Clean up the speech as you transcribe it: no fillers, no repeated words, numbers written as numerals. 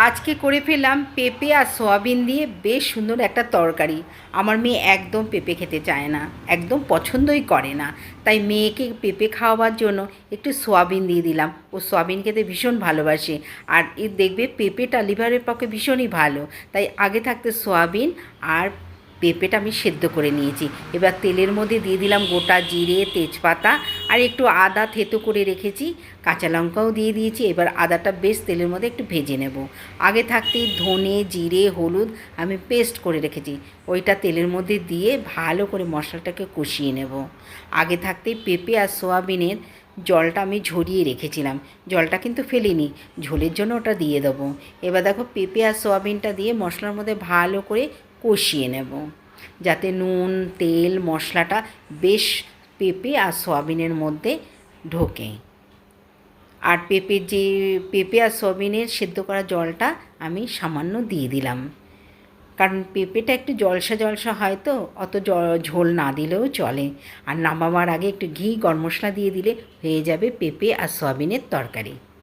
আজকে করে ফেললাম পেঁপে আর সয়াবিন দিয়ে বেশ সুন্দর একটা তরকারি। আমার মেয়ে একদম পেঁপে খেতে চায় না, একদম পছন্দই করে না। তাই মেয়েকে পেঁপে খাওয়াবার জন্য একটু সয়াবিন দিয়ে দিলাম। ও সয়াবিন খেতে ভীষণ ভালোবাসে। আর দেখবে পেঁপেটা লিভারের পক্ষে ভীষণই ভালো। তাই আগে থাকতে সয়াবিন আর পেঁপেটা আমি সেদ্ধ করে নিয়েছি। এবার তেলের মধ্যে দিয়ে দিলাম গোটা জিরে, তেজপাতা আর একটু আদা থেতো করে রেখেছি, কাঁচা লঙ্কাও দিয়ে দিয়েছি। এবার আদাটা বেশ তেলের মধ্যে একটু ভেজে নেব। আগে থাকতেই ধনে, জিরে, হলুদ আমি পেস্ট করে রেখেছি, ওইটা তেলের মধ্যে দিয়ে ভালো করে মশলাটাকে কষিয়ে নেব। আগে থাকতেই পেঁপে আর সোয়াবিনের জলটা আমি ঝরিয়ে রেখেছিলাম, জলটা কিন্তু ফেলিনি, ঝোলের জন্য ওটা দিয়ে দেবো। এবার দেখো পেঁপে আর সোয়াবিনটা দিয়ে মশলার মধ্যে ভালো করে কষিয়ে নেব, যাতে নুন, তেল, মশলাটা বেশ পেঁপে আর সয়াবিনের মধ্যে ঢোকে। আর পেঁপে আর সয়াবিনের সেদ্ধ করা জলটা আমি সামান্য দিয়ে দিলাম, কারণ পেঁপেটা একটু জলসা জলসা হয়, তো অত ঝোল না দিলেও চলে। আর নামাবার আগে একটু ঘি, গরম মশলা দিয়ে দিলে হয়ে যাবে পেঁপে আর সয়াবিনের তরকারি।